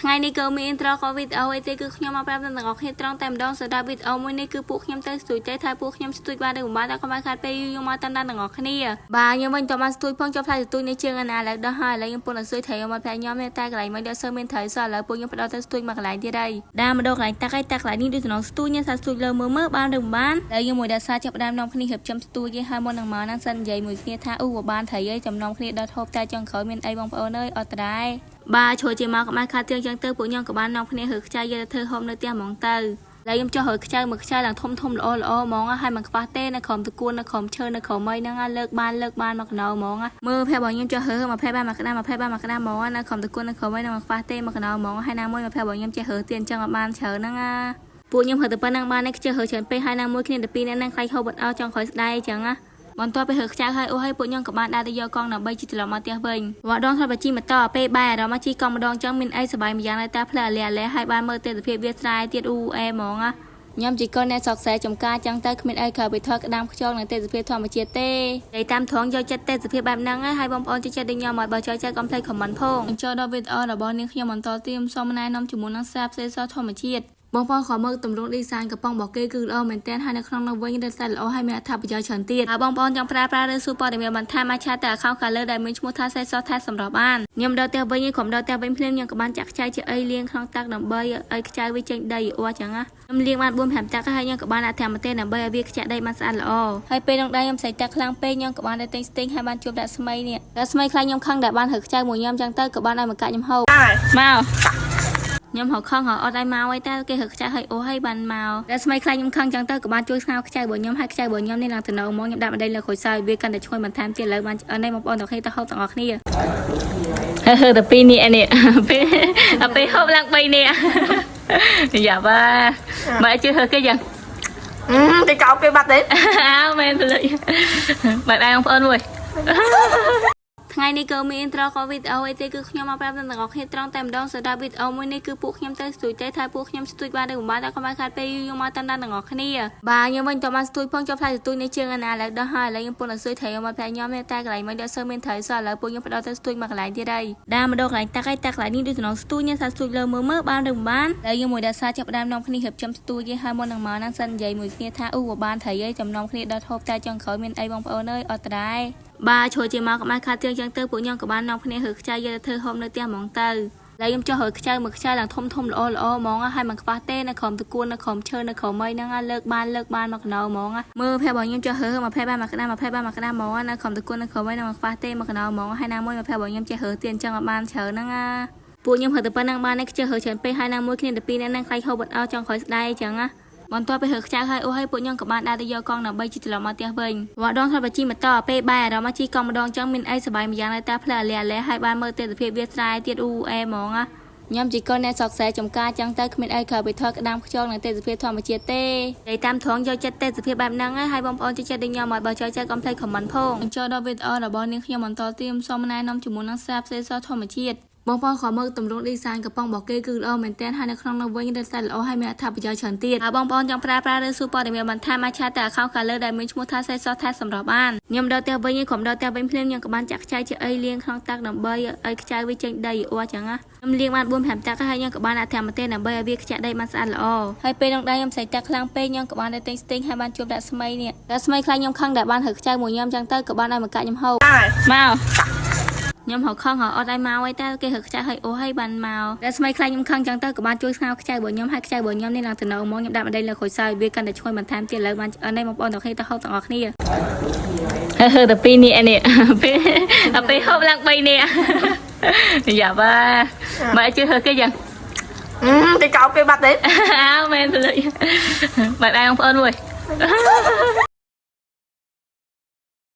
ថ្ងៃនេះក៏មានត្រកវីដេអូអីទេគឺខ្ញុំមកប្រាប់ដល់អ្នកគ្នាត្រង់តែម្ដងសម្រាប់វីដេអូមួយនេះគឺពួកខ្ញុំទៅស្ទួយតែថាពួកខ្ញុំស្ទួយបានឬមិនបានតែក៏បានខាត់ពេលខ្ញុំមកតាមដល់អ្នកគ្នាបាទខ្ញុំវិញតមកស្ទួយផងចុះផ្លែស្ទួយនេះជាងណាឥឡូវដល់ហើយឥឡូវខ្ញុំពុនឲ្យស្ទួយត្រូវមកប្រាប់ខ្ញុំតែកន្លែងមិនដល់សើមានត្រូវសោះឥឡូវពួកខ្ញុំផ្ដោតទៅស្ទួយមកកន្លែងទៀតហើយដើរមកដល់កន្លែងតាក់ឯតាក់កន្លែងនេះដូចក្នុងស្ទួយនេះថាស្ទួយលើមើលបានឬមិនបានហើយយើងមួយដល់សារចាប់ដើមនាំគ្នារៀបចំស្ទួយឲ្យមុននឹងមកហ្នឹងសិននិយាយមួយគ្នាថាអូបានត្រូវហើយចំណងគ្នាដល់ហូបតែចុងក្រោយមានអីបងប្អូនអើយអត់ដែរបាទជួយជាមកក្បែរខាត់ទៀងចឹងទៅពួកខ្ញុំក៏បាននាំគ្នារើខ្ចៅយកទៅធ្វើហូបនៅផ្ទះហ្មងទៅហើយខ្ញុំចុះរើខ្ចៅមួយខ្ចៅឡើងធំល្អហ្មងហើយមិនខ្វះទេនៅក្រុមតគួននៅក្រុមឈើនៅក្រុមអីហ្នឹងលើកបានមកកណៅហ្មងមើលភ័ព្វរបស់ខ្ញុំចុះរើ20បានមកក្តាំ20បានមកក្តាំហ្មងនៅក្រុមតគួននៅក្រុមអីហ្នឹងមិនខ្វះទេមកកណៅហ្មងហើយណាមួយភ័ព្វរបស់ខ្ញុំចេះរើទៀនចឹងអត់បានច្រើនហ្នឹងពួកខ្ញុំរើទៅប៉ុណ្ណឹងបាននេះចេះរើច្រើនពេកហើយណាមួយគ្នាទៅពីរនាក់ហ្នឹងខ្លាចហូបអត់អស់ចង់ក្រោយស្ដាយចឹងបន្ទាប់ពីរើខ្ចៅហើយអូហើយពួកខ្ញុំក៏បានដាក់ទៅយកកង់ដើម្បីជីត្រឡប់មកផ្ទះវិញវ៉ាដងថាបជីម៉ូតូពេលបែរអារម្មណ៍មកជីកង់ម្ដងចឹងមានអីសប្បាយម្យ៉ាងតែផ្លែអាលែហើយបានមើលទេសភាពវាស្រែទៀតអែហ្មងខ្ញុំជីកូនអ្នកសកសែចំការចឹងទៅគ្មានអីក្រៅពីថតក្តាមខ្យងនឹងទេសភាពធម្មជាតិទេនិយាយតាមត្រង់យកចិត្តទេសភាពបែបហ្នឹងហើយបងប្អូនចិត្តដូចខ្ញុំមកបើចូលចិត្តកុំភ្លេចខមមិនផងចូលដល់វីដេអូរបស់នាងខ្ញុំបន្តទៀតសូមណែនាំជាមួយនឹងស្រាប់សេសធម្មជាតិបងប្អូនខំមើលទម្រង់ឌីហ្សាញកំប៉ុងរបស់គេគឺល្អមែនទែនហើយនៅក្នុងនោះវិញរឹតតែល្អហើយមានអត្ថប្រយោជន៍ច្រើនទៀតហើយបងប្អូនចង់ប្រើឬសួរព័ត៌មានបន្ថែមអាចឆាតទៅ account color ដែលមានឈ្មោះថាសេសថែសម្រាប់បានខ្ញុំដល់ផ្ទះវិញខ្ញុំដល់ផ្ទះវិញភ្លាមខ្ញុំក៏បានចាក់ខ្ចៅជាអីលាងក្នុងទឹកដើម្បីឲ្យខ្ចៅវាចេញដីអស់ចឹងខ្ញុំលាងបាន4-5ទឹកហើយខ្ញុំក៏បានដាក់ធម្មតាដើម្បីឲ្យវាខ្ចៅដីបានស្អាតល្អហើយពេលនោះដែរខ្ញុំใส่ទឹកខ្លាំងពេកខ្ញុំក៏បានតែទិញស្ទីងហើយបានជួបដាក់ស្មៃនេះដាក់ស្មៃខ្លាញ់ខ្ញុំខឹងដែលបានរើខ្ចៅមួយខ្ញុំចឹងទៅក៏បានឲ្យមកកាក់ខ្ញុំហូបមកខ្ញុំហៅខឹងអត់ឲ្យមកអីតែគេហឹកខ្ចៅឲ្យអូហើយបានមកតែស្មីខ្លាញ់ខ្ញុំខឹងចឹងទៅក៏បានជួយស្ងោខ្ចៅរបស់ខ្ញុំហើយខ្ចៅរបស់ខ្ញុំនេះឡើងទៅនៅមកខ្ញុំដាក់ម្ដេចលើក្រួយសើវាកាន់តែឈ្ងុយបន្ថែមទៀតឥឡូវបាននេះបងប្អូនទាំងគ្នាទៅហូបទាំងអស់គ្នាទៅ2នេះនេះពេលហូបឡើង3នេះយ៉ាបាទជឿហឹកគេចឹងទៅកោបគេបាត់ទេអើមែនភ្លេចបាទបងប្អូនមួយថ្ងៃនេះក៏មានត្រកវីដេអូអីទេគឺខ្ញុំមកប្រាប់ដល់អ្នកគ្នាត្រង់តែម្ដងសម្រាប់វីដេអូមួយនេះគឺពួកខ្ញុំទៅស្ទួយតែថាពួកខ្ញុំស្ទួយបានឬមិនបានតែក៏បានខាត់ពេលខ្ញុំមកតាមដល់អ្នកគ្នាបាទខ្ញុំវិញតមកស្ទួយផងចុះផ្លែស្ទួយនេះជាងណាឥឡូវដល់ហើយឥឡូវខ្ញុំពុនឲ្យស្ទួយត្រូវមកប្រាប់ខ្ញុំតែកន្លែងមិនដល់សើមានត្រូវសោះឥឡូវពួកខ្ញុំផ្ដោតទៅស្ទួយមកកន្លែងទៀតហើយដើរមកដល់កន្លែងតាក់ឯតាក់កន្លែងនេះដូចក្នុងស្ទួយនេះថាស្ទួយលើមើលបានឬមិនបានហើយខ្ញុំមួយដល់សារចាប់ដើមនាំគ្នារៀបចំស្ទួយហើយមុននឹងមកហ្នឹងសិននិយាយមួយគ្នាថាអូបានត្រូវហើយចំណងគ្នាដល់ហូបតែចុងក្រោយមានអីបងប្អូនអើយអត់ដែរបាទជួយជាមកក្បែរខាត់ទៀងចឹងទៅពួកខ្ញុំក៏បាននាំគ្នារើខ្ចៅយកទៅធ្វើហូបនៅផ្ទះហ្មងទៅហើយខ្ញុំចុះរើខ្ចៅមួយខ្ចៅឡើងធំល្អហ្មងហើយមិនខ្វះទេនៅក្រុមតគួននៅក្រុមឈើនៅក្រុមអីហ្នឹងលើកបានមកកណៅហ្មងមើលភ័ព្វរបស់ខ្ញុំចុះរើ20បានមកក្តាំ20បានមកក្តាំហ្មងនៅក្រុមតគួននៅក្រុមអីហ្នឹងមិនខ្វះទេមកកណៅហ្មងហើយណាមួយភ័ព្វរបស់ខ្ញុំចេះរើទៀនចឹងអត់បានច្រើនហ្នឹងពួកខ្ញុំរើទៅប៉ុណ្ណឹងបាននេះចេះរើច្រើនពេកហើយណាមួយគ្នាទៅពីរនាក់ហ្នឹងខ្លាចហូបអត់អស់ចង់ក្រោយស្ដាយចឹងបន្ទាប់ពីរើខ្ចៅហើយអូហើយពួកខ្ញុំក៏បានដាក់ទៅយកកង់ដើម្បីជីត្រឡប់មកផ្ទះវិញវ៉ាដងថាបជីម៉ូតូពេលបែរអារម្មណ៍មកជីកង់ម្ដងចឹងមានអីសប្បាយម្យ៉ាងតែផ្លែអាលែហើយបានមើលទេសភាពវាស្រែទៀតអែហ្មងខ្ញុំជីកូនអ្នកសកសែចំការចឹងទៅគ្មានអីក្រៅពីថតក្តាមខ្យងនឹងទេសភាពធម្មជាតិទេនិយាយតាមត្រង់យកចិត្តទេសភាពបែបហ្នឹងហើយបងប្អូនចិត្តដូចខ្ញុំមកបើចូលចិត្តកុំភ្លេចខមមិនផងចូលដល់វីដេអូរបស់នាងខ្ញុំបន្តទៀតសូមណែនាំជាមួយនឹងស្រាប់សេសធម្មជាតិបងប្អូនខំមើលទម្រង់ឌីហ្សាញកំប៉ុងរបស់គេគឺល្អមែនទែនហើយនៅក្នុងនោះវិញរឹតតែល្អហើយមានអត្ថប្រយោជន៍ច្រើនទៀតហើយបងប្អូនចង់ប្រើឬសួរព័ត៌មានបន្ថែមអាចឆាតទៅ account color ដែលមានឈ្មោះថាសេសថែសម្រាប់បានខ្ញុំដល់ផ្ទះវិញខ្ញុំដល់ផ្ទះវិញភ្លាមខ្ញុំក៏បានចាក់ខ្ចៅជាអីលាងក្នុងទឹកដើម្បីឲ្យខ្ចៅវាចេញដីអស់ចឹងខ្ញុំលាងបាន4-5ទឹកហើយខ្ញុំក៏បានដាក់ធម្មតាដើម្បីឲ្យវាខ្ចៅដីបានស្អាតល្អហើយពេលនោះដែរខ្ញុំใส่ទឹកខ្លាំងពេកខ្ញុំក៏បានតែទិញស្ទីងហើយបានជួបដាក់ស្មៃនេះដាក់ស្មៃខ្លាញ់ខ្ញុំខឹងដែលបានរើខ្ចៅមួយខ្ញុំចឹងទៅក៏បានឲ្យមកកាក់ខ្ញុំហូបមកខ្ញុំហៅខឹងអត់ឲ្យមកអីតែគេហឹកខ្ចៅឲ្យអូហើយបានមកតែស្មីខ្លាញ់ខ្ញុំខឹងចឹងទៅក៏បានជួយស្ងោខ្ចៅរបស់ខ្ញុំហើយខ្ចៅរបស់ខ្ញុំនេះឡើងទៅនៅមកខ្ញុំដាក់ម្ដេចលើក្រួយសើវាកាន់តែឈ្ងុយបន្ថែមទៀតឥឡូវបាននេះបងប្អូនទាំងគ្នាទៅហូបទាំងអស់គ្នាទៅ2នេះនេះពេលហូបឡើង3នេះយ៉ាបាទជឿហឹកគេចឹងទៅកោបគេបាត់ទេអើមែនភ្លេចបាទបងប្អូនមួយ